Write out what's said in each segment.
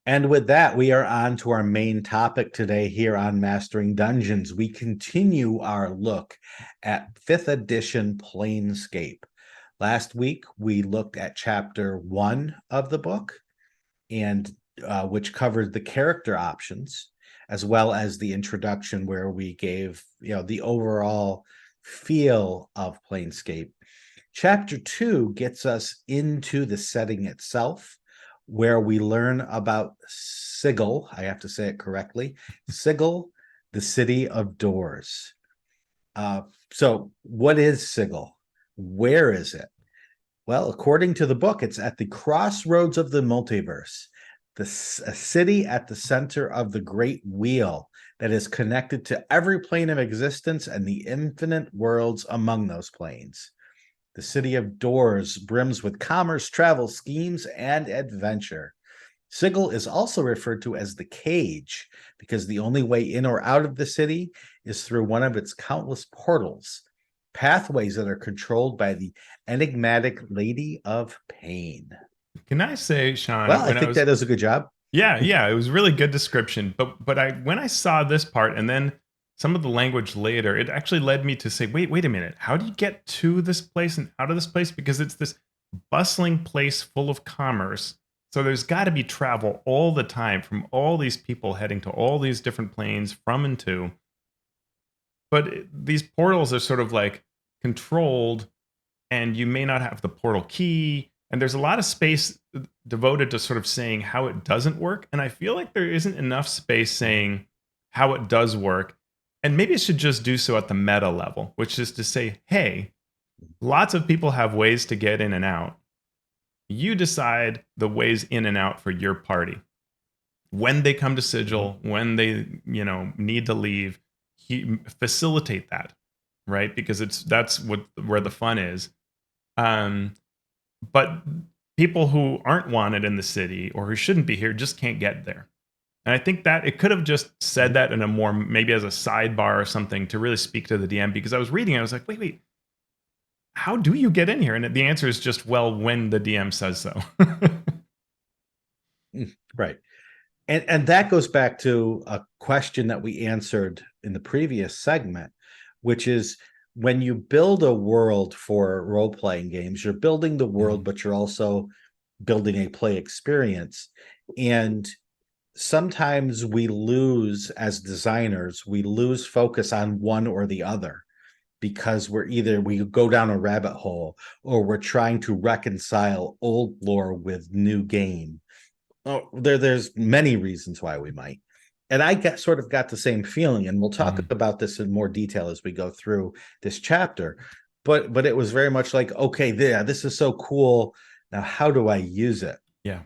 And with that, we are on to our main topic today here on Mastering Dungeons. We continue our look at 5th edition Planescape. Last week, we looked at chapter 1 of the book, and which covered the character options, as well as the introduction where we gave the overall feel of Planescape. Chapter 2 gets us into the setting itself, where we learn about Sigil. I have to say it correctly. Sigil, the City of Doors. So what is Sigil? Where is it? Well, according to the book, it's at the crossroads of the multiverse, a city at the center of the great wheel that is connected to every plane of existence and the infinite worlds among those planes. The City of Doors brims with commerce, travel, schemes, and adventure. Sigil is also referred to as the Cage because the only way in or out of the city is through one of its countless portals, pathways that are controlled by the enigmatic Lady of Pain. Can I say, Well, Shawn, I when I think was that does a good job. yeah, it was really good description. But I when I saw this part and then some of the language later, it actually led me to say, wait a minute, how do you get to this place and out of this place? Because it's this bustling place full of commerce. So there's got to be travel all the time from all these people heading to all these different planes from and to. But these portals are sort of like controlled, and you may not have the portal key. And there's a lot of space devoted to sort of saying how it doesn't work. And I feel like there isn't enough space saying how it does work. And maybe it should just do so at the meta level, which is to say, hey, lots of people have ways to get in and out. You decide the ways in and out for your party. When they come to Sigil, when they, need to leave, facilitate that, right? Because that's where the fun is. But people who aren't wanted in the city or who shouldn't be here just can't get there. And I think that it could have just said that in a more, maybe as a sidebar or something to really speak to the DM, because I was reading, I was like, wait, how do you get in here? And the answer is just, well, when the DM says so. Right. And that goes back to a question that we answered in the previous segment, which is when you build a world for role-playing games, you're building the world, Mhm. but you're also building a play experience. And sometimes we lose, as designers, we lose focus on one or the other because we go down a rabbit hole, or we're trying to reconcile old lore with new game. Oh, there's many reasons why we might. And I got the same feeling, and we'll talk Mhm. about this in more detail as we go through this chapter. But it was very much like, okay, this is so cool. Now, how do I use it? Yeah.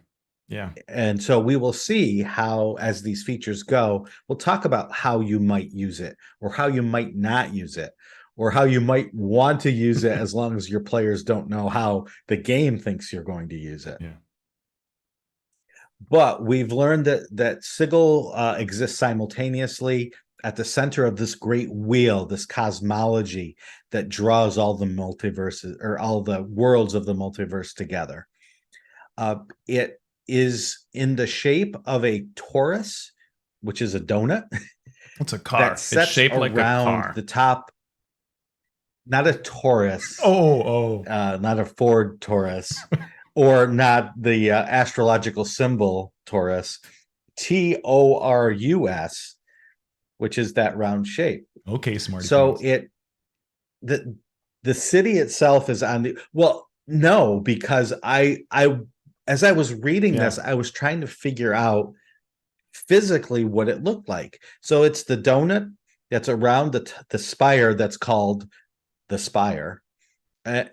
Yeah. And so we will see how, as these features go, we'll talk about how you might use it, or how you might not use it, or how you might want to use it as long as your players don't know how the game thinks you're going to use it. Yeah. But we've learned that Sigil exists simultaneously at the center of this great wheel, this cosmology that draws all the multiverses, or all the worlds of the multiverse together. It is in the shape of a torus, which is a donut It's a that car. It's sets shaped like a around car. the top. Not a Taurus, Oh. not a Ford Taurus, or not the astrological symbol Taurus, Torus, which is that round shape. Okay, smarty So pants. the the city itself is on the well, no, because I as I was reading Yeah. this, I was trying to figure out physically what it looked like. So it's the donut that's around the spire that's called the spire. Uh,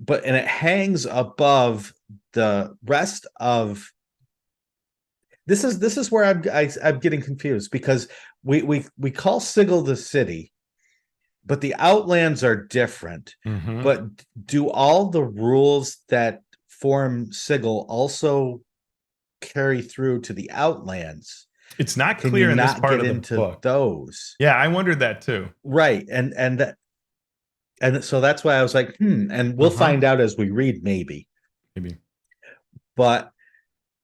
and it hangs above the rest of this is where I'm getting confused, because we call Sigil the city, but the outlands are different. Hmm. But do all the rules that form Sigil also carry through to the outlands? It's not Can you clear in this not part get of the into book. those? Yeah, I wondered that too. Right. And so that's why I was like, and we'll Uh huh. find out as we read, maybe. Maybe. But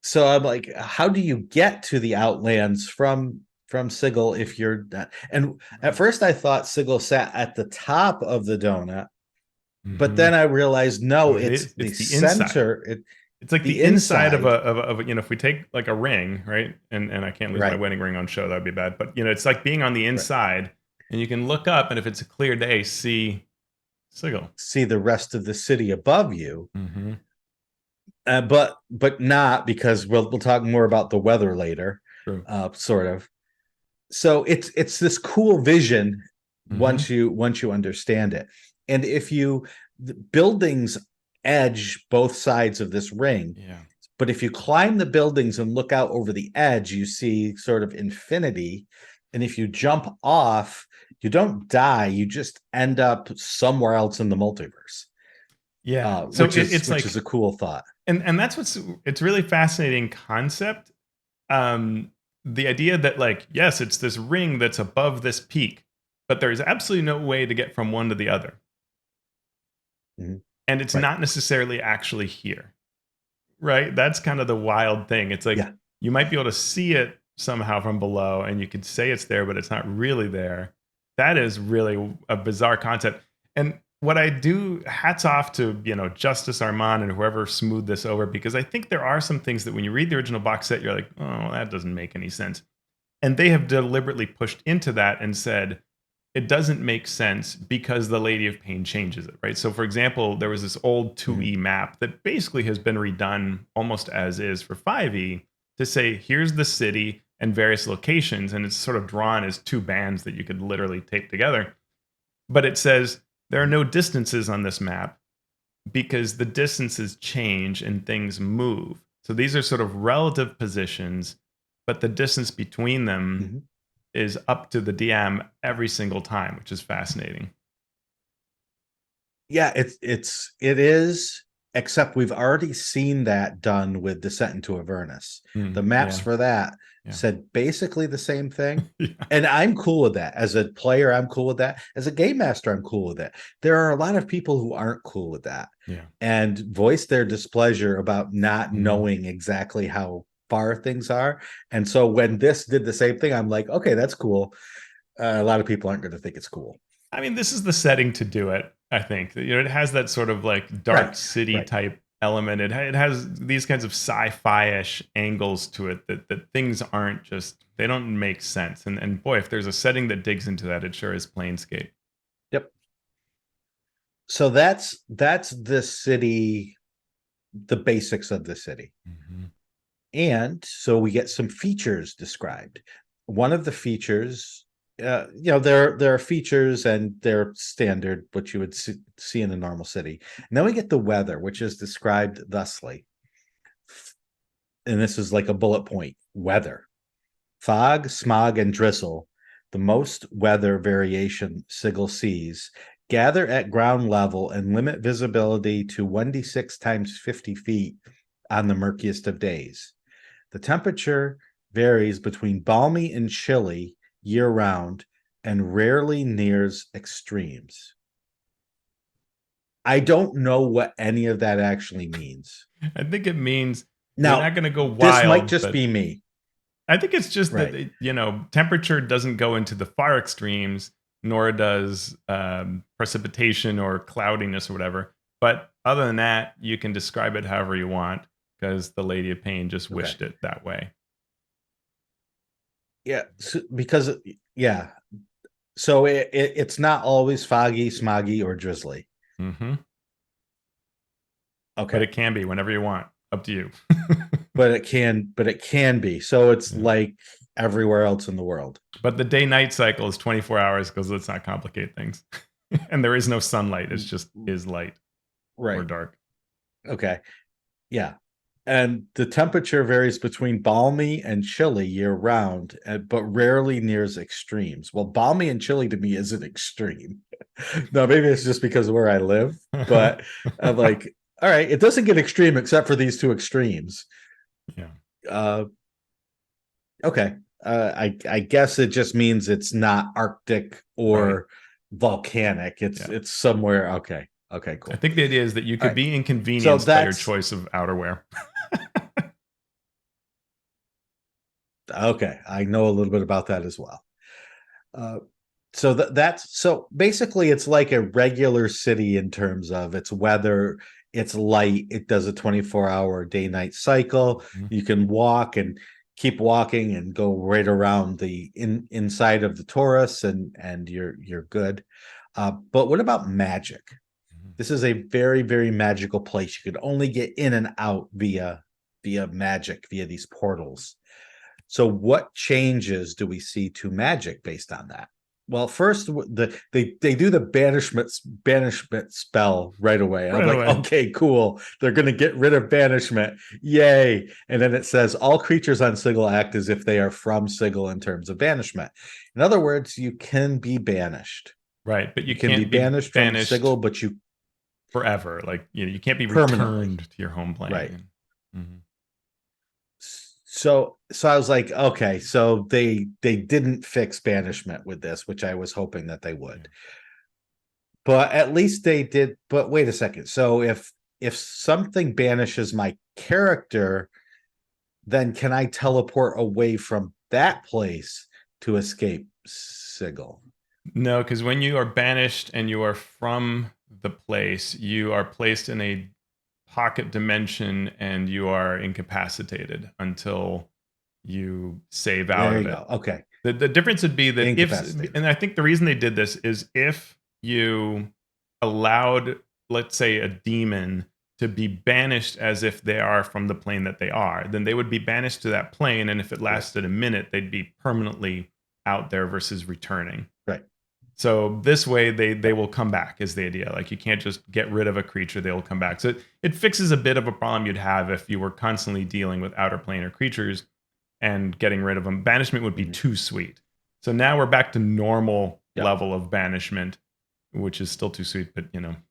So I'm like, how do you get to the Outlands from Sigil if you're not? And at Right. first I thought Sigil sat at the top of the donut, but Hmm. then I realized no, Oh, it it's is. the It's the inside. center, It's like the the inside of inside, if we take like a ring, right? And I can't lose my right, wedding ring on show, that would be bad. But it's like being on the right. inside, and you can look up, and if it's a clear day, see Sigil. See the rest of the city above you, Hmm. but not because we'll talk more about the weather later, True. sort of. So it's this cool vision Hmm. once you understand it, and if you the buildings edge both sides of this ring, Yeah. but if you climb the buildings and look out over the edge, you see sort of infinity, and if you jump off, you don't die, you just end up somewhere else in the multiverse, Yeah. So it's which is like, a cool thought. and that's it's really fascinating concept. Um, the idea that, like, yes, it's this ring that's above this peak, but there's absolutely no way to get from one to the other, Mhm. and it's Right. not necessarily actually here. Right? That's kind of the wild thing. It's like Yeah. you might be able to see it somehow from below and you could say it's there, but it's not really there. That is really a bizarre concept. And what I do, hats off to, Justice Armand and whoever smoothed this over, because I think there are some things that when you read the original box set, you're like, oh, that doesn't make any sense. And they have deliberately pushed into that and said, it doesn't make sense because the Lady of Pain changes it, right? So, for example, there was this old Mhm. 2E map that basically has been redone almost as is for 5E to say, here's the city and various locations. And it's sort of drawn as two bands that you could literally tape together. But it says there are Mhm. no distances on this map because the distances change and things move. So these are sort of relative positions, but the distance between them Mhm. is up to the DM every single time, which is fascinating. Yeah, it is, except we've already seen that done with Descent into Avernus. The maps Yeah, for that yeah, said basically the same thing. yeah, And I'm cool with that. As a player, I'm cool with that. As a game master, I'm cool with that. There are a lot of people who aren't cool with that yeah. and voice their displeasure about not Mhm. knowing exactly how far things are. And so when this did the same thing, I'm like, okay, that's cool. A lot of people aren't going to think it's cool. I mean, this is the setting to do it. I think it has that sort of like dark Right, city right. type element. It has these kinds of sci-fi-ish angles to it that things aren't just, they don't make sense. And boy, if there's a setting that digs into that, it sure is Planescape. Yep. So that's the city, the basics of the city. Mhm. And so we get some features described. One of the features, there are features and they're standard, what you would see in a normal city. And then we get the weather, which is described thusly. And this is like a bullet point: weather, fog, smog, and drizzle, the most weather variation Sigil sees, gather at ground level and limit visibility to 1d6 times 50 feet on the murkiest of days. The temperature varies between balmy and chilly year round and rarely nears extremes. I don't know what any of that actually means. I think it means they're not Now, going to go this might wild, just but be me. I think it's just that Right. temperature doesn't go into the far extremes, nor does precipitation or cloudiness or whatever. But other than that, you can describe it however you want because the Lady of Pain just Okay. wished it that way. Yeah. Because, yeah. So it's not always foggy, smoggy, or drizzly. Hmm. But Okay. it can be whenever you want. Up to you. But it can be. So it's Yeah. like everywhere else in the world. But the day-night cycle is 24 hours because let's not complicate things. And there is no sunlight. It's just is light or Right. dark. Okay. Yeah. And the temperature varies between balmy and chilly year round, but rarely nears extremes. Well, balmy and chilly to me is an extreme. No, maybe it's just because of where I live, but I'm like, all right, it doesn't get extreme except for these two extremes. Yeah. Uh, okay. I guess it just means it's not Arctic Right. or volcanic. Yeah. It's somewhere. Okay. Okay, I cool. think the idea is that you All could right. be So inconvenienced by your that's choice of outerwear. Okay, I know a little bit about that as well. Uh, so that's so basically it's like a regular city in terms of its weather, it's light, it does a 24-hour day-night cycle. Mhm. You can walk and keep walking and go right around the inside of the Taurus, and you're good. But what about magic? Mhm. This is a very, very magical place. You could only get in and out via magic, via these portals. So what changes do we see to magic based on that? Well, first they do the banishment spell right away. I'm Right like, away. okay, cool. They're gonna get rid of banishment. Yay. And then it says all creatures on Sigil act as if they are from Sigil in terms of banishment. In other words, you can be banished. Right, but You you can be can't be banished from banished Sigil, but you forever. Like, you can't be permanently. returned to your home Right. plane. Mhm. So I was like, okay, so they didn't fix banishment with this, which I was hoping that they Yeah. would. But at least they did. But wait a second. So if something banishes my character, then can I teleport away from that place to escape Sigil? No, because when you are banished and you are from the place, you are placed in a pocket dimension and you are incapacitated until you save out There of you it. go. Okay. The difference would be that if, Incapacitated. and I think the reason they did this is if you allowed, let's say, a demon to be banished as if they are from the plane that they are, then they would be banished to that plane. And if it Right. lasted a minute, they'd be permanently out there versus returning. Right. So this way they Right. will come back is the idea. Like you can't just get rid of a creature, they will come back. So it fixes a bit of a problem you'd have if you were constantly dealing with outer planar creatures and getting rid of them. Banishment would be Mhm. too sweet. So now we're back to normal Yep. level of banishment, which is still too sweet, but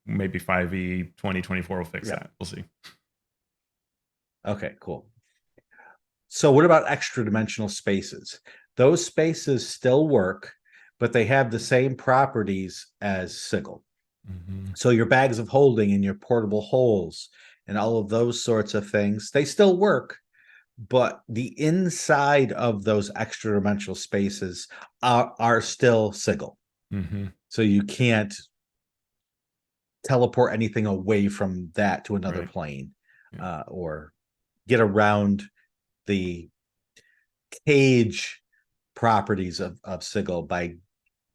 maybe 5e 2024 will fix Yep. that. We'll see. Okay, cool. So what about extra dimensional spaces? Those spaces still work, but they have the same properties as Sigil. Mhm. So your bags of holding and your portable holes and all of those sorts of things, they still work, but the inside of those extra dimensional spaces are still Sigil. Mhm. So you can't teleport anything away from that to another Right. plane, Yeah. or get around the cage properties of Sigil by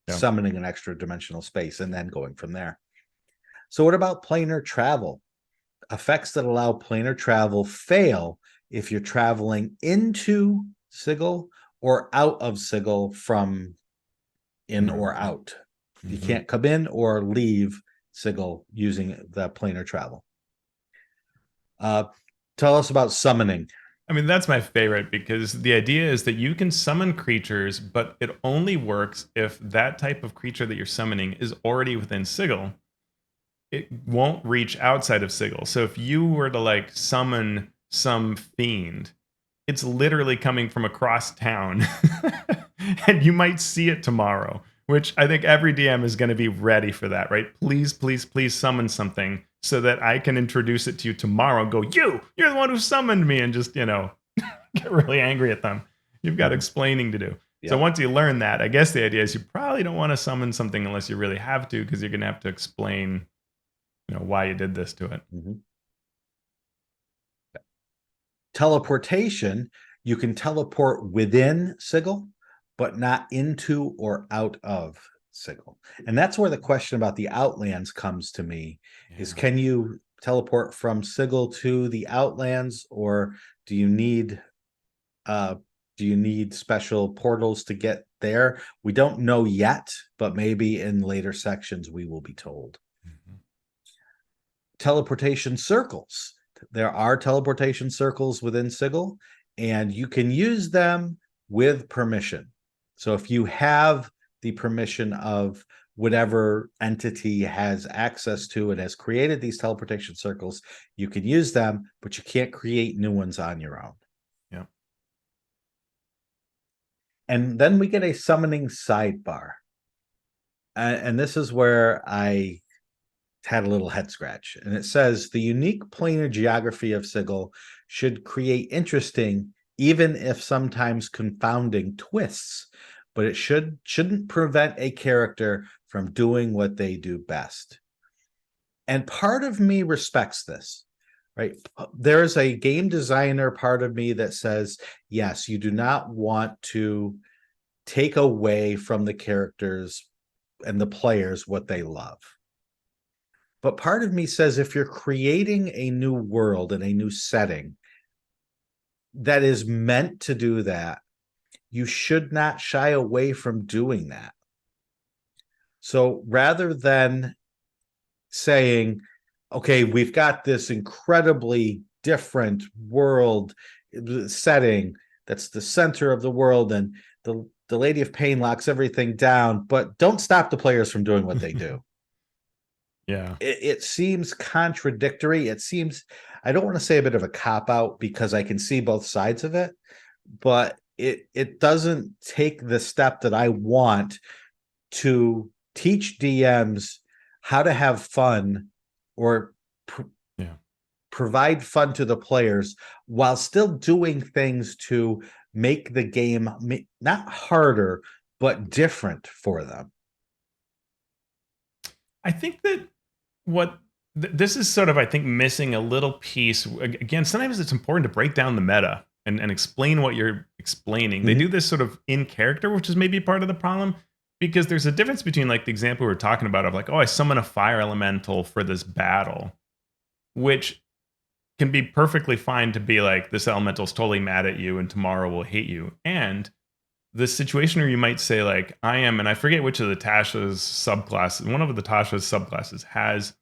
Yeah. summoning an extra dimensional space and then going from there. So what about planar travel? Effects that allow planar travel fail if you're traveling into Sigil or out of Sigil from in or Right. out. You Mhm. can't come in or leave Sigil using the planar travel. Uh, Tell us about summoning. I mean, that's my favorite because the idea is that you can summon creatures, but it only works if that type of creature that you're summoning is already within Sigil. It won't reach outside of Sigil. So if you were to like summon some fiend, it's literally coming from across town. And you might see it tomorrow, which I think every DM is going to be ready for that, right? Please, please, please summon something so that I can introduce it to you tomorrow and go, you're the one who summoned me, and just, get really angry at them. You've got Mhm. explaining to do. So Yep. once you learn that, I guess the idea is you probably don't want to summon something unless you really have to, because you're going to have to explain, why you did this to it. Mhm. Teleportation, you can teleport within Sigil, but not into or out of Sigil. And that's where the question about the Outlands comes to me is Yeah. can you teleport from Sigil to the Outlands, or do you need uh do you need special portals to get there? We don't know yet, but maybe in later sections we will be told. Mhm. Teleportation circles. There are teleportation circles within Sigil, and you can use them with permission. So if you have the permission of whatever entity has access to and has created these teleportation circles, you can use them, but you can't create new ones on your own. Yeah. And then we get a summoning sidebar. And this is where I had a little head scratch. And it says the unique planar geography of Sigil should create interesting even if sometimes confounding twists, but it shouldn't prevent a character from doing what they do best. And part of me respects this, right? There's a game designer part of me that says, yes, you do not want to take away from the characters and the players what they love. But part of me says, if you're creating a new world and a new setting that is meant to do that, you should not shy away from doing that. So rather than saying, okay, we've got this incredibly different world setting that's the center of the world, and the Lady of Pain locks everything down, but don't stop the players from doing what they do. Yeah. It seems contradictory. It seems, I don't want to say a bit of a cop out because I can see both sides of it, but it doesn't take the step that I want to teach DMs how to have fun or Yeah. provide fun to the players while still doing things to make the game not harder but different for them. I think that what this is sort of, I think, missing a little piece. Again, sometimes it's important to break down the meta and explain what you're explaining. They do this sort of in character, which is maybe part of the problem, because there's a difference between, like, the example we were talking about of, like, oh, I summon a fire elemental for this battle, which can be perfectly fine to be like, this elemental's totally mad at you and tomorrow will hate you. And the situation where you might say, like, I am, and I forget which of the Tasha's subclasses, one of the Tasha's subclasses has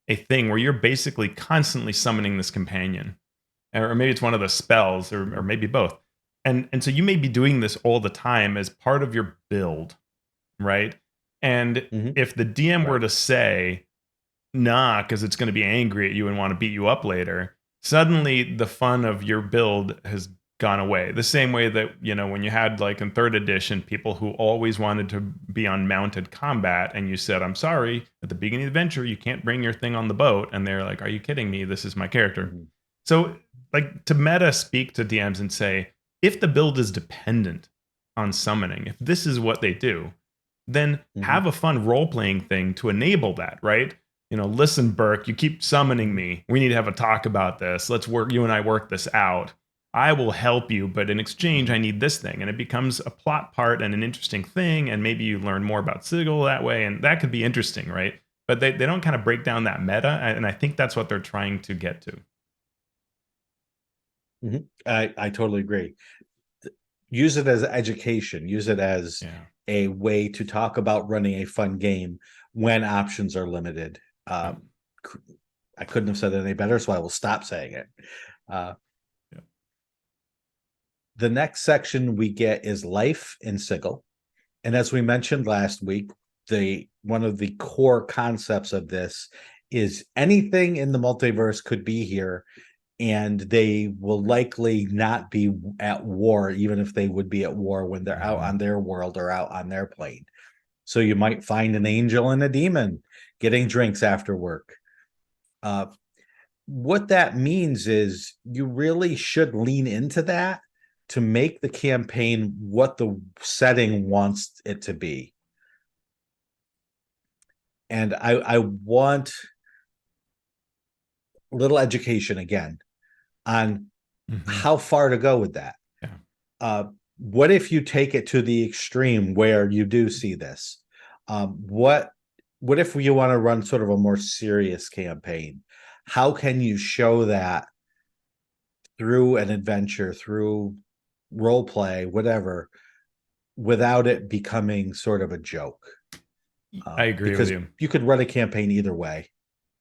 a thing where you're basically constantly summoning this companion. Or maybe it's one of the spells, or maybe both. And so you may be doing this all the time as part of your build, right? And Mm-hmm. if the DM were to say, nah, because it's going to be angry at you and want to beat you up later, suddenly the fun of your build has gone away. The same way that, when you had, like, in third edition, people who always wanted to be on mounted combat, and you said, I'm sorry, at the beginning of the adventure, you can't bring your thing on the boat. And they're like, are you kidding me? This is my character. Mm-hmm. So, like, to meta speak to DMs and say, if the build is dependent on summoning, if this is what they do, then Mm-hmm. have a fun role playing thing to enable that, right? Listen, Burke, you keep summoning me. We need to have a talk about this. Let's work, you and I work this out. I will help you, but in exchange, I need this thing. And it becomes a plot part and an interesting thing. And maybe you learn more about Sigil that way. And that could be interesting, right? But they don't kind of break down that meta. And I think that's what they're trying to get to. Mm-hmm. I totally agree. Use it as education, use it as Yeah. a way to talk about running a fun game when options are limited. Yeah. I couldn't have said it any better, so I will stop saying it. Uh, Yeah. the next section we get is life in Sigil. And as we mentioned last week, one of the core concepts of this is anything in the multiverse could be here, and they will likely not be at war, even if they would be at war when they're out on their world or out on their plane. So you might find an angel and a demon getting drinks after work. What that means is you really should lean into that to make the campaign what the setting wants it to be. And I want a little education again on how far to go with that. Yeah. What if you take it to the extreme where you do see this? What if you want to run sort of a more serious campaign? How can you show that through an adventure, through role play, whatever, without it becoming sort of a joke? I agree with Because you. you could run a campaign either way.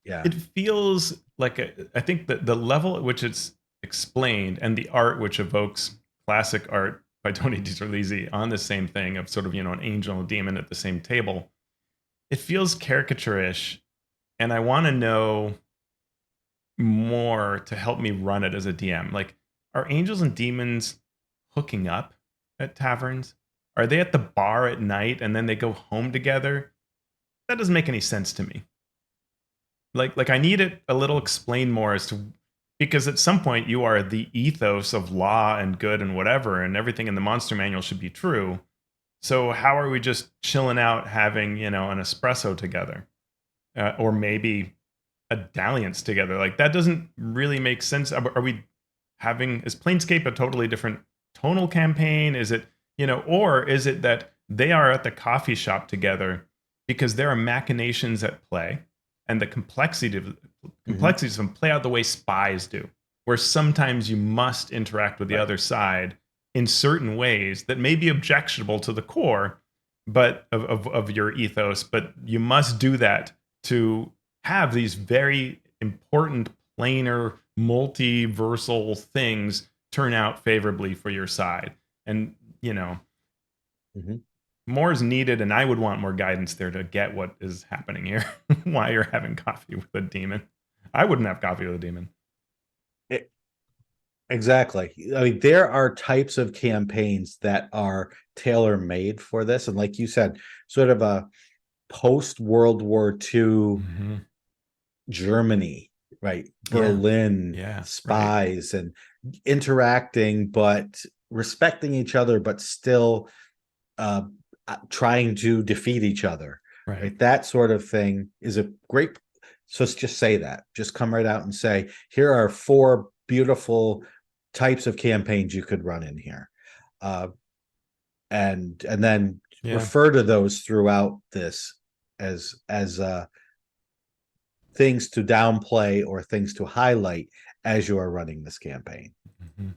Yeah. It feels like I think that the level at which it's explained and the art which evokes classic art by Tony DiTerlizzi on the same thing of sort of, an angel and a demon at the same table, it feels caricature-ish, and I want to know more to help me run it as a DM. Like, are angels and demons hooking up at taverns? Are they at the bar at night and then they go home together? That doesn't make any sense to me. Like I need it a little explained more as to because at some point you are the ethos of law and good and whatever, and everything in the monster manual should be true. So how are we just chilling out having, an espresso together, or maybe a dalliance together? Like that doesn't really make sense. Are we having, is Planescape a totally different tonal campaign? Is it, or is it that they are at the coffee shop together because there are machinations at play, and the Mhm. complexities of them play out the way spies do, where sometimes you must interact with the Right. other side in certain ways that may be objectionable to the core, but of your ethos, but you must do that to have these very important planar multiversal things turn out favorably for your side. And Mhm. more is needed, and I would want more guidance there to get what is happening here. Why you're having coffee with a demon. I wouldn't have coffee with a demon. E- Exactly. I mean, there are types of campaigns that are tailor made for this. And like you said, sort of a post World War II Hmm. Germany, right? Yeah. Berlin Yeah. Right. spies and interacting, but respecting each other, but still uh, trying to defeat each other, Right. right? That sort of thing is a great. So let's just say that. Just come right out and say, here are 4 beautiful types of campaigns you could run in here, uh, and then Yeah. refer to those throughout this as things to downplay or things to highlight as you are running this campaign. Hmm.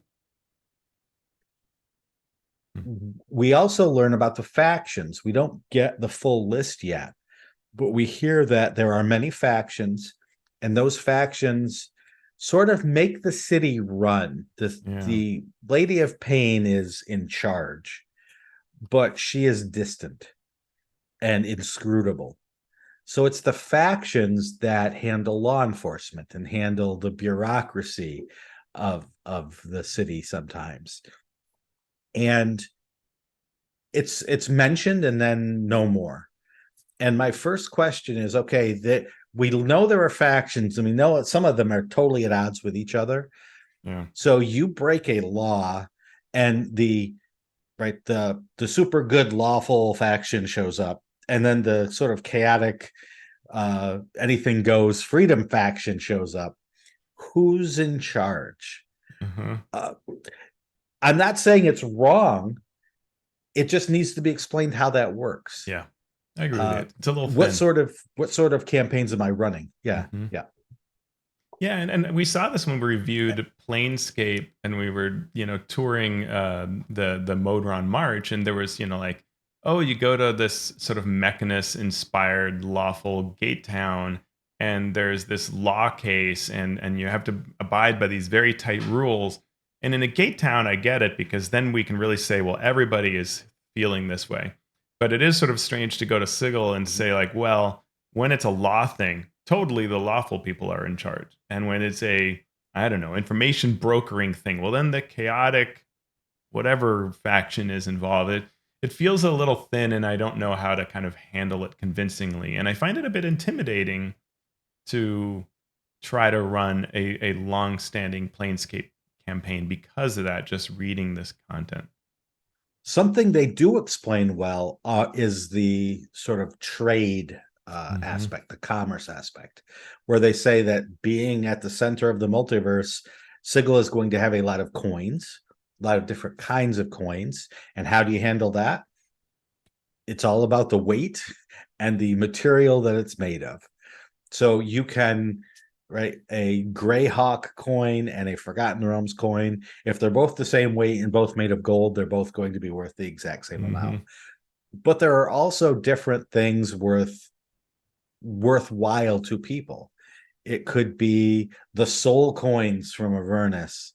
We also learn about the factions. We don't get the full list yet, but we hear that there are many factions, and those factions sort of make the city run. Yeah. The Lady of Pain is in charge, but she is distant and inscrutable. So it's the factions that handle law enforcement and handle the bureaucracy of the city sometimes. And it's mentioned and then no more. And my first question is, okay, that we know there are factions and we know that some of them are totally at odds with each other. Yeah. So you break a law and the super good lawful faction shows up, and then the sort of chaotic anything goes freedom faction shows up. Who's in charge? Uh-huh. Uh, I'm not saying it's wrong. It just needs to be explained how that works. Yeah. I agree with you. Uh, It's a little what thin. sort of what sort of campaigns am I running? Yeah, Hmm. yeah. Yeah, and we saw this when we reviewed Planescape, and we were touring the Modron March, and there was like, oh, you go to this sort of Mechanist inspired lawful gate town, and there's this law case, and you have to abide by these very tight rules. And in a gate town, I get it, because then we can really say, well, everybody is feeling this way. But it is sort of strange to go to Sigil and Mhm. say, like, well, when it's a law thing, totally the lawful people are in charge. And when it's a, I don't know, information brokering thing, well, then the chaotic, whatever faction is involved, it feels a little thin, and I don't know how to kind of handle it convincingly. And I find it a bit intimidating to try to run a long-standing Planescape campaign because of that, just reading this content. Something they do explain well is the sort of trade Hmm. aspect, the commerce aspect, where they say that being at the center of the multiverse, Sigil is going to have a lot of coins, a lot of different kinds of coins. And how do you handle that? It's all about the weight and the material that it's made of. So you can, right, a Greyhawk coin and a Forgotten Realms coin, if they're both the same weight and both made of gold, they're both going to be worth the exact same amount. Hmm. But there are also different things worthwhile to people. It could be the soul coins from Avernus,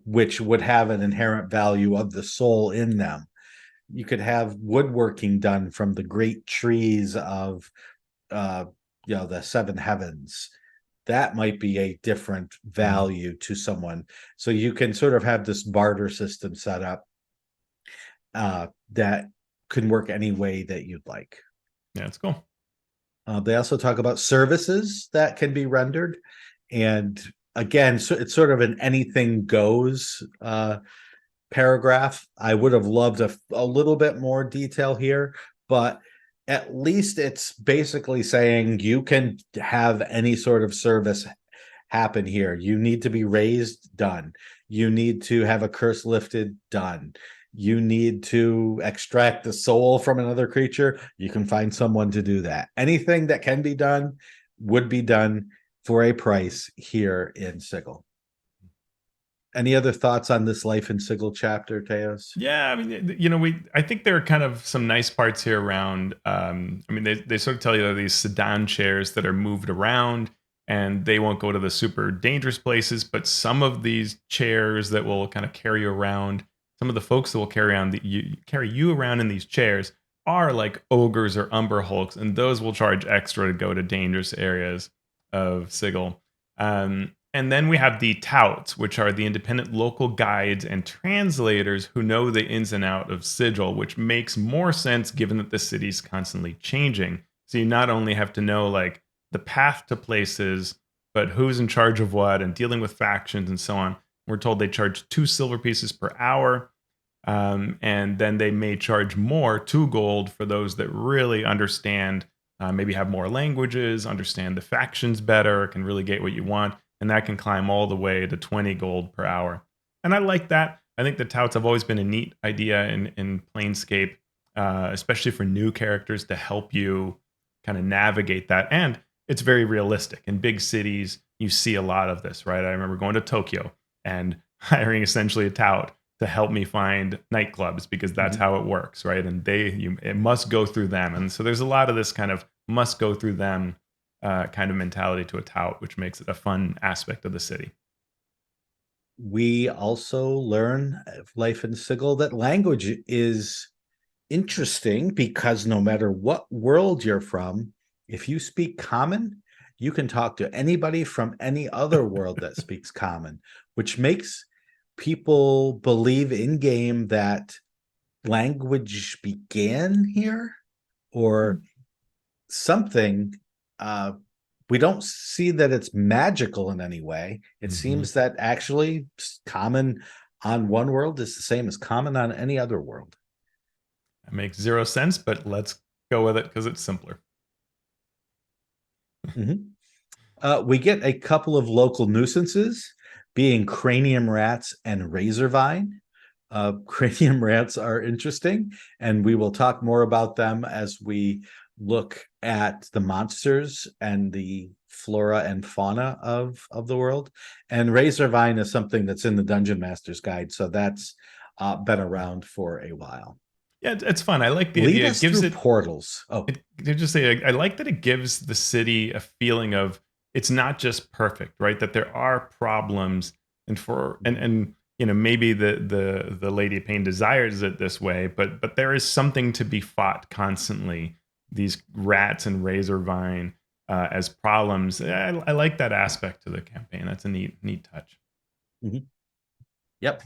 which would have an inherent value of the soul in them. You could have woodworking done from the great trees of uh, the seven heavens. That might be a different value to someone. So you can sort of have this barter system set up that can work any way that you'd like. Yeah, it's cool. They also talk about services that can be rendered, and again, so it's sort of an anything goes paragraph. I would have loved a little bit more detail here, but at least it's basically saying you can have any sort of service happen here. You need to be raised, done. You need to have a curse lifted, done. You need to extract the soul from another creature. You can find someone to do that. Anything that can be done would be done for a price here in Sigil. Any other thoughts on this Life in Sigil chapter, Teos? Yeah, I mean, I think there are kind of some nice parts here around. I mean, they sort of tell you that these sedan chairs that are moved around, and they won't go to the super dangerous places. But some of these chairs that will kind of carry you around, some of the folks that will carry you around in these chairs are like ogres or umber hulks, and those will charge extra to go to dangerous areas of Sigil. And then we have the touts, which are the independent local guides and translators who know the ins and out of Sigil, which makes more sense given that the city's constantly changing. So you not only have to know like the path to places, but who's in charge of what and dealing with factions and so on. We're told they charge 2 silver pieces per hour. And then they may charge more, 2 gold, for those that really understand, maybe have more languages, understand the factions better, can really get what you want. And that can climb all the way to 20 gold per hour. And I like that. I think the touts have always been a neat idea in Planescape, especially for new characters to help you kind of navigate that. And it's very realistic. In big cities, you see a lot of this, right? I remember going to Tokyo and hiring essentially a tout to help me find nightclubs because that's how it works, right? And it must go through them. And so there's a lot of this kind of must go through them kind of mentality to a tout, which makes it a fun aspect of the city. We also learn Life in Sigil that language is interesting because no matter what world you're from, if you speak common, you can talk to anybody from any other world that speaks common, which makes people believe in game that language began here or something. We don't see that it's magical in any way. It seems that actually common on one world is the same as common on any other world. It makes zero sense, but let's go with it because it's simpler. We get a couple of local nuisances, being cranium rats and razorvine. Cranium rats are interesting, and we will talk more about them as we look at the monsters and the flora and fauna of the world. And razorvine is something that's in the Dungeon Master's Guide, so that's been around for a while. Yeah, it's fun. I like the Lead idea. It us gives through it. portals. Oh, They just say I like that it gives the city a feeling of it's not just perfect, right? That there are problems, and maybe the Lady of Pain desires it this way, but there is something to be fought constantly. These rats and razorvine as problems. I like that aspect to the campaign. That's a neat touch. mhm. Yep.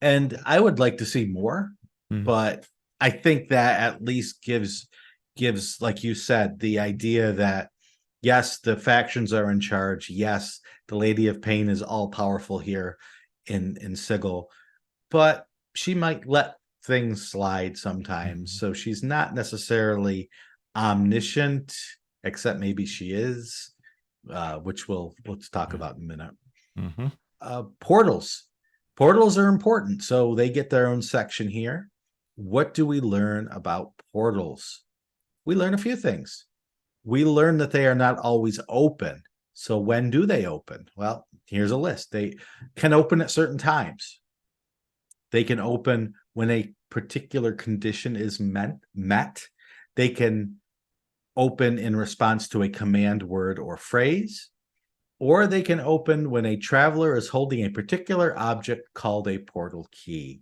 And I would like to see more, Mhm. but I think that at least gives, like you said, the idea that yes, the factions are in charge. Yes, the Lady of Pain is all powerful here in Sigil, but she might let things slide sometimes. Mhm. So she's not necessarily omniscient, except maybe she is, which let's talk Yeah. about in a minute. Mhm. Portals. Portals are important, so they get their own section here. What do we learn about portals? We learn a few things. We learn that they are not always open. So when do they open? Well, here's a list. They can open at certain times. They can open when a particular condition is met. They can open in response to a command word or phrase, or they can open when a traveler is holding a particular object called a portal key.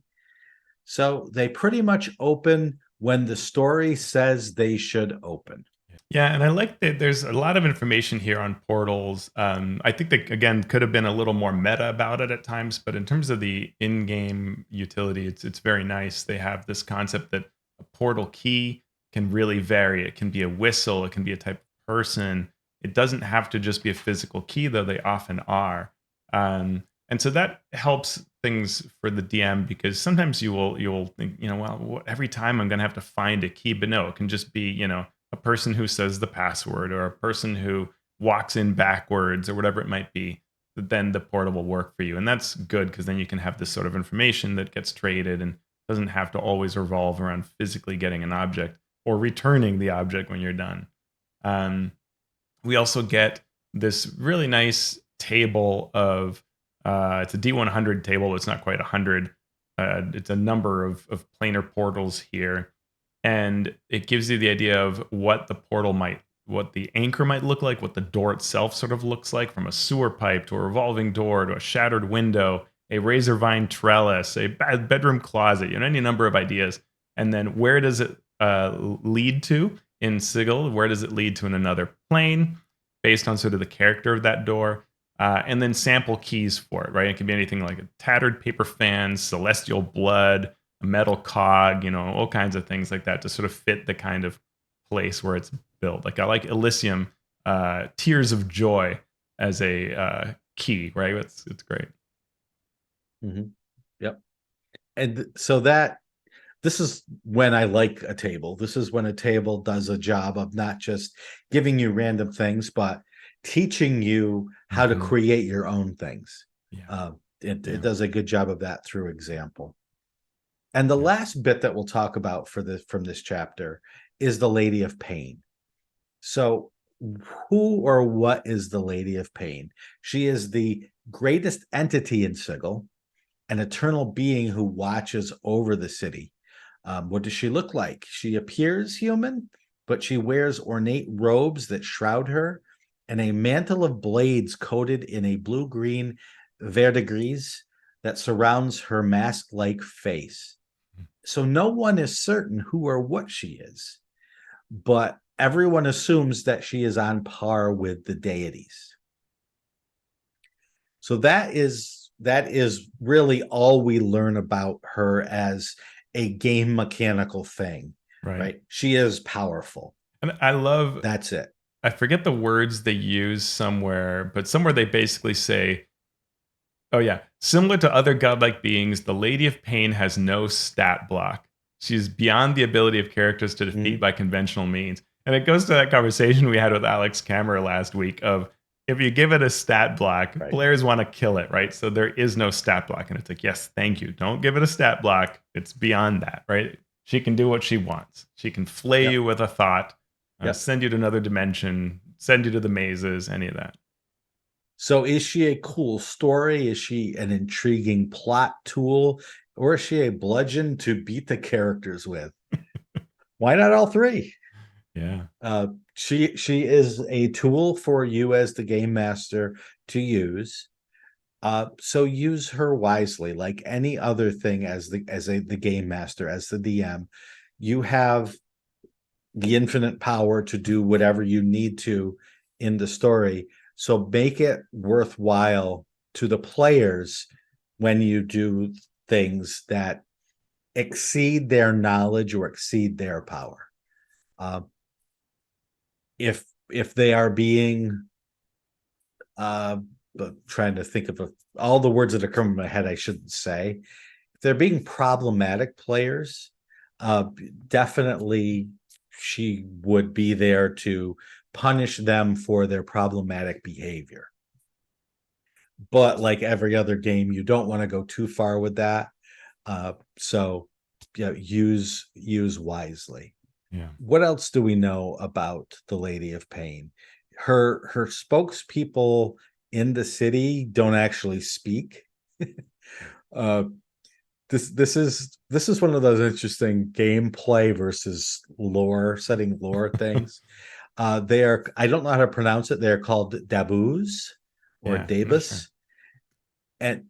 So they pretty much open when the story says they should open. Yeah, and I like that there's a lot of information here on portals. I think that again could have been a little more meta about it at times, but in terms of the in-game utility, it's very nice. They have this concept that a portal key can really vary. It can be a whistle, it can be a type of person. It doesn't have to just be a physical key, though they often are. And so that helps things for the DM, because sometimes you'll think, well, every time I'm going to have to find a key, but no, it can just be, a person who says the password, or a person who walks in backwards, or whatever it might be. Then the portal will work for you, and that's good, because then you can have this sort of information that gets traded and doesn't have to always revolve around physically getting an object or returning the object when you're done. Um, we also get this really nice table of it's a D100 table. It's not quite 100. It's a number of planar portals here, and it gives you the idea of what what the anchor might look like, what the door itself sort of looks like, from a sewer pipe to a revolving door to a shattered window, a razorvine trellis, a bedroom closet, any number of ideas. And then where does it lead to in Sigil? Where does it lead to in another plane, based on sort of the character of that door? And then sample keys for it, right? It can be anything like a tattered paper fan, celestial blood, a metal cog, all kinds of things like that to sort of fit the kind of place where it's built. Like I like Elysium, Tears of Joy as a key, right? It's great. Mm-hmm. Yep. And so this is when I like a table. This is when a table does a job of not just giving you random things, but teaching you how to create your own things. Yeah. It does a good job of that through example. And the last bit that we'll talk about from this chapter is the Lady of Pain. So who or what is the Lady of Pain? She is the greatest entity in Sigil, an eternal being who watches over the city. What does she look like? She appears human, but she wears ornate robes that shroud her, and a mantle of blades coated in a blue-green verdigris that surrounds her mask-like face. So no one is certain who or what she is, but everyone assumes that she is on par with the deities. So that is really all we learn about her as a game mechanical thing, right? She is powerful. And I love, that's it. I forget the words they use somewhere, but somewhere they basically say, oh yeah, similar to other godlike beings, the Lady of Pain has no stat block. She's beyond the ability of characters to defeat by conventional means. And it goes to that conversation we had with Alex Kammerer last week of, if you give it a stat block, players want to kill it, right? So there is no stat block. And it's like, yes, thank you. Don't give it a stat block. It's beyond that, right? She can do what she wants. She can flay you with a thought, send you to another dimension, send you to the mazes, any of that. So is she a cool story? Is she an intriguing plot tool? Or is she a bludgeon to beat the characters with? Why not all three? Yeah. She is a tool for you as the game master to use. So use her wisely, like any other thing as the game master, as the DM. You have the infinite power to do whatever you need to in the story. So make it worthwhile to the players when you do things that exceed their knowledge or exceed their power. If they are being but trying to think of all the words that are coming to my head, I shouldn't say. If they're being problematic players, definitely she would be there to punish them for their problematic behavior. But like every other game, you don't want to go too far with that. So use wisely. Yeah. What else do we know about the Lady of Pain? Her spokespeople in the city don't actually speak. This is one of those interesting gameplay versus lore things. They are, I don't know how to pronounce it. They're called Dabus or Dabus. Sure. And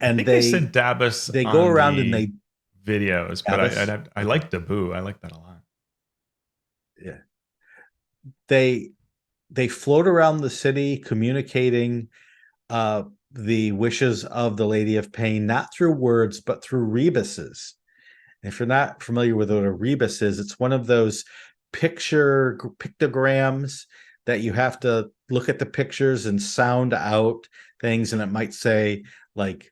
I think they said Dabus. They go around and they videos, but I like Dabu. I like that a lot. Yeah. They float around the city communicating the wishes of the Lady of Pain, not through words, but through rebuses. If you're not familiar with what a rebus is, it's one of those pictograms that you have to look at the pictures and sound out things, and it might say like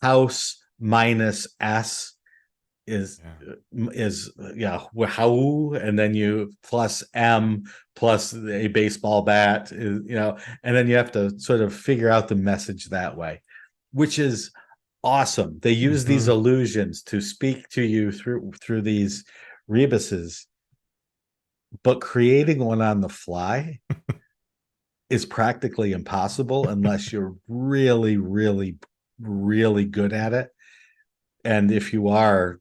house minus S is Yeah. how, and then you plus M plus a baseball bat is, and then you have to sort of figure out the message that way, which is awesome. They use these Mhm. illusions to speak to you through these rebuses, but creating one on the fly is practically impossible unless you're really, really, really good at it. And if you are,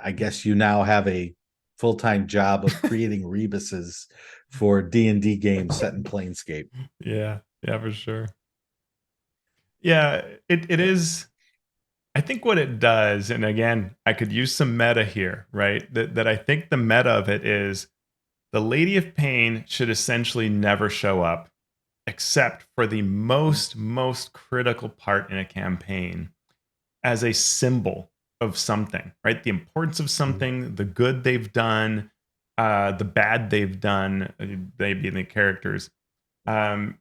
I guess you now have a full-time job of creating rebuses for D&D games set in Planescape. Yeah, yeah, for sure. Yeah, it is. I think what it does, and again, I could use some meta here, right? That I think the meta of it is the Lady of Pain should essentially never show up, except for the most critical part in a campaign as a symbol of something, right? The importance of something, the good they've done, the bad they've done, they being the characters. Um,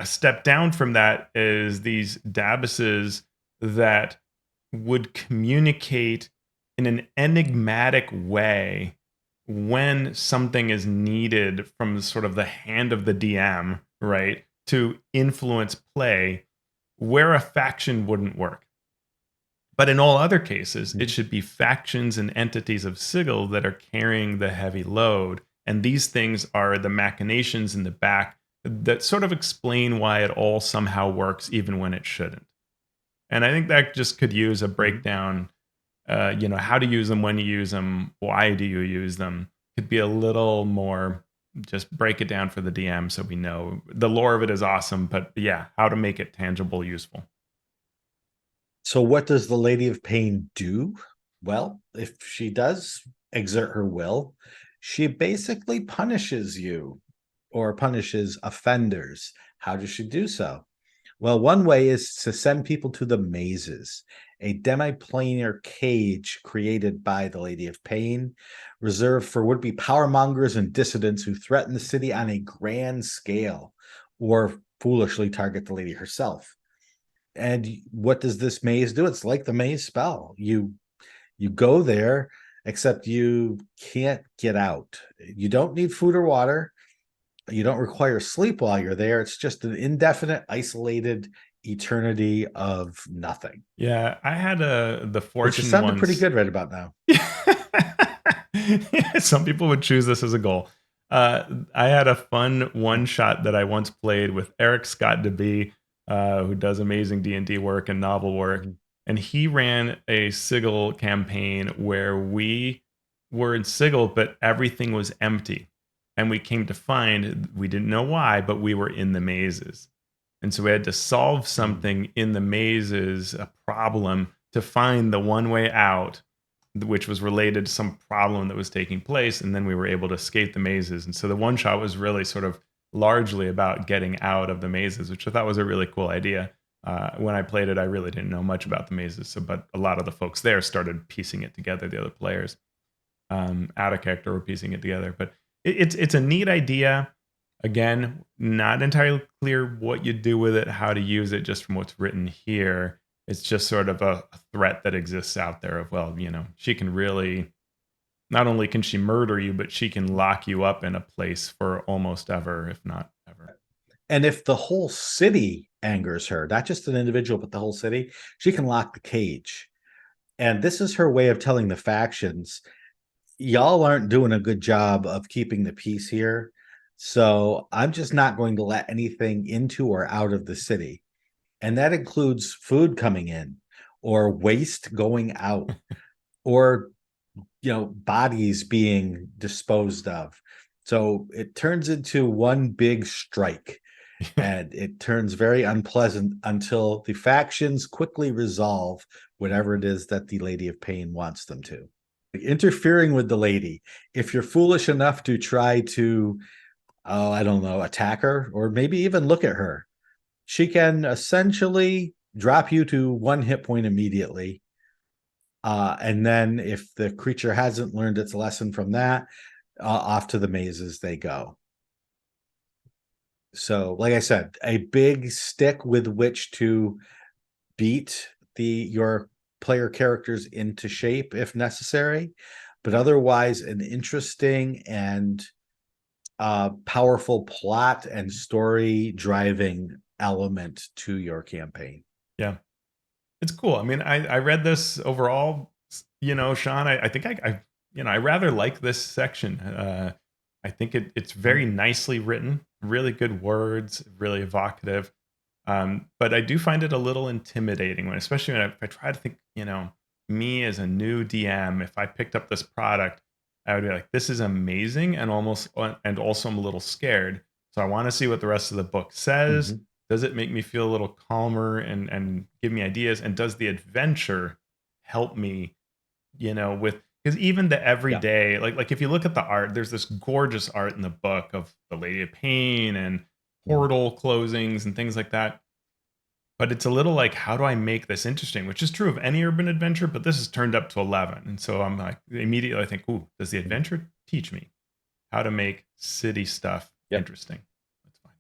a step down from that is these dabases that would communicate in an enigmatic way when something is needed from sort of the hand of the DM, right, to influence play where a faction wouldn't work. But in all other cases, it should be factions and entities of Sigil that are carrying the heavy load. And these things are the machinations in the back that sort of explain why it all somehow works, even when it shouldn't. And I think that just could use a Mhm. breakdown, how to use them, when you use them, why do you use them. Could be a little more, just break it down for the DM so we know. The lore of it is awesome, but yeah, how to make it tangible, useful. So what does the Lady of Pain do? Well, if she does exert her will, she basically punishes you or punishes offenders. How does she do so? Well, one way is to send people to the mazes, a demi-planar cage created by the Lady of Pain, reserved for would-be power mongers and dissidents who threaten the city on a grand scale or foolishly target the lady herself. And what does this maze do? It's like the maze spell. You go there, except you can't get out. You don't need food or water. You don't require sleep while you're there. It's just an indefinite, isolated eternity of nothing, Yeah, I had the which is fortune sounding pretty once. good right about now. Some people would choose this as a goal. I had a fun one shot that I once played with Eric Scott DeBee, who does amazing D&D work and novel work, Mhm. and he ran a Sigil campaign where we were in Sigil, but everything was empty, and we came to find we didn't know why, but we were in the mazes, and so we had to solve Mm. something in the mazes, a problem to find the one way out, which was related to some problem that was taking place. And then we were able to escape the mazes. And so the one shot was really sort of largely about getting out of the mazes, which I thought was a really cool idea. When I played it, I really didn't know much about the mazes. So, but a lot of the folks there started piecing it together, the other players out of character were piecing it together. But it's a neat idea. Again, not entirely clear what you do with it, how to use it, just from what's written here. It's just sort of a threat that exists out there of, well, she can really, not only can she murder you, but she can lock you up in a place for almost ever, if not ever. And if the whole city angers her, not just an individual, but the whole city, she can lock the cage. And this is her way of telling the factions, y'all aren't doing a good job of keeping the peace here. So I'm just not going to let anything into or out of the city. And that includes food coming in or waste going out or bodies being disposed of. So it turns into one big strike, and it turns very unpleasant until the factions quickly resolve whatever it is that the Lady of Pain wants them to. Interfering with the lady, if you're foolish enough to try to, oh, I don't know, attack her or maybe even look at her, she can essentially drop you to one hit point immediately. And then if the creature hasn't learned its lesson from that, off to the mazes they go. So, like I said, a big stick with which to beat your player characters into shape if necessary, but otherwise an interesting and powerful plot and story driving element to your campaign. Yeah. It's cool. I mean, I read this overall, Sean, I think I rather like this section. I think it's very nicely written, really good words, really evocative. But I do find it a little intimidating when, especially when if I try to think, me as a new DM, if I picked up this product, I would be like, this is amazing, and also I'm a little scared. So I want to see what the rest of the book says. Mhm. Does it make me feel a little calmer and give me ideas? And does the adventure help me, with because even the Yeah. everyday, like if you look at the art, there's this gorgeous art in the book of the Lady of Pain and Mhm. portal closings and things like that. But it's a little like, how do I make this interesting? Which is true of any urban adventure, but this is turned up to 11. And so I'm like, immediately I think, ooh, does the Mhm. adventure teach me how to make city stuff Yep. interesting? Let's find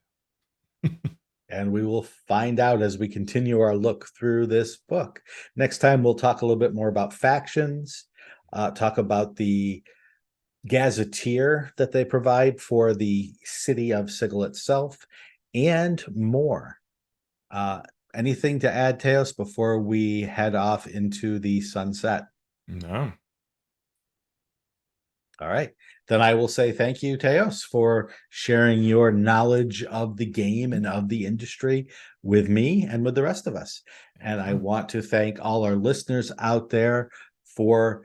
And we will find out as we continue our look through this book. Next time, we'll talk a little bit more about factions, talk about the gazetteer that they provide for the city of Sigil itself, and more. Uh, Anything to add, Teos, before we head off into the sunset? no. All right. Then I will say thank you, Teos, for sharing your knowledge of the game and of the industry with me and with the rest of us. And I Anytime. want to thank all our listeners out there for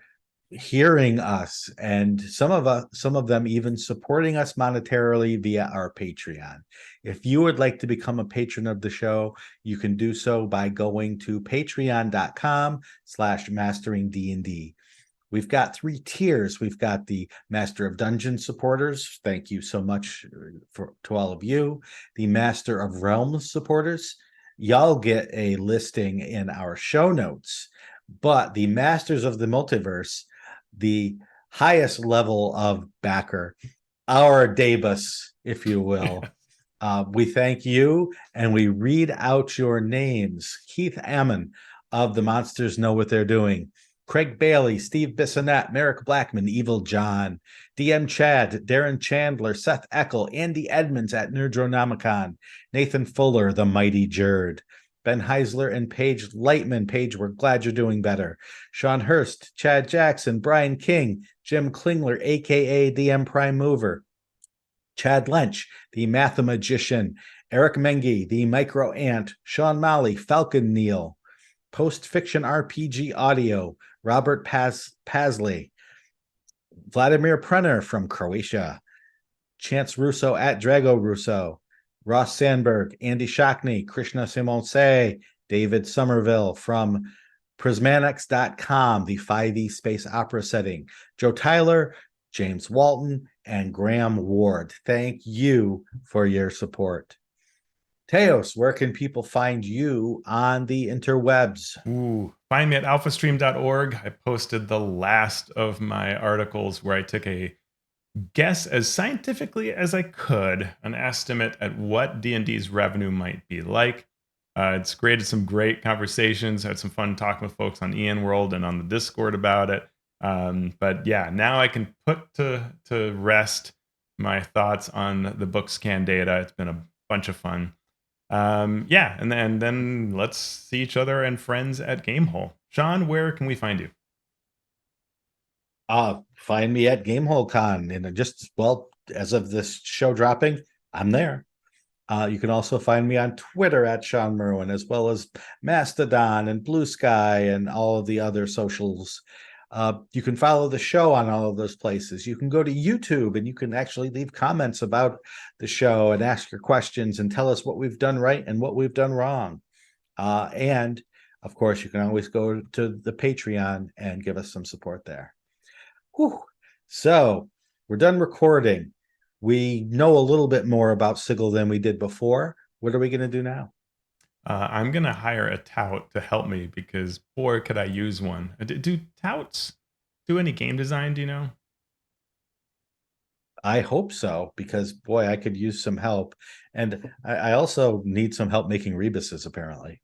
hearing us, and some of them even supporting us monetarily via our Patreon. If you would like to become a patron of the show, you can do so by going to patreon.com/mastering D&D. We've got three tiers. We've got the Master of Dungeon supporters. Thank you so much to all of you. The Master of Realms supporters. Y'all get a listing in our show notes. But the Masters of the Multiverse, the highest level of backer, our Dabus, if you will. We thank you and we read out your names. Keith Ammon of The Monsters Know What They're Doing. Craig Bailey, Steve Bissonette, Merrick Blackman, Evil John, DM Chad, Darren Chandler, Seth Eckel, Andy Edmonds at Nerdronomicon, Nathan Fuller, The Mighty Jerd, Ben Heisler and Paige Lightman. Paige, we're glad you're doing better. Sean Hurst, Chad Jackson, Brian King, Jim Klingler, aka DM Prime Mover, Chad Lynch, the Mathemagician, Eric Mengi, the Micro Ant, Sean Molly, Falcon Neal, Post Fiction RPG Audio, Robert Pasley, Vladimir Prenner from Croatia, Chance Russo at Drago Russo, Ross Sandberg, Andy Shockney, Krishna Simonse, David Somerville from Prismatics.com, the 5e space opera setting, Joe Tyler, James Walton, and Graham Ward. Thank you for your support. Teos, where can people find you on the interwebs? Ooh, find me at alphastream.org. I posted the last of my articles where I took a guess as scientifically as I could, an estimate at what D&D's revenue might be like. It's created some great conversations. Had some fun talking with folks on Ian World and on the Discord about it. But yeah, now I can put to rest my thoughts on the book scan data. It's been a bunch of fun. Yeah, and then let's see each other and friends at Gamehole. Sean, where can we find you? Find me at Gamehole Con. And just, well, as of this show dropping, I'm there. You can also find me on Twitter at Sean Merwin, as well as Mastodon and Blue Sky and all of the other socials. You can follow the show on all of those places. You can go to YouTube and you can actually leave comments about the show and ask your questions and tell us what we've done right and what we've done wrong. And of course, you can always go to the Patreon and give us some support there. Whew. So we're done recording. We know a little bit more about Sigil than we did before. What are we going to do now? I'm gonna hire a tout to help me because boy, could I use one. Do touts do any game design? Do you know? I hope so, because boy, I could use some help. And I also need some help making rebuses, apparently.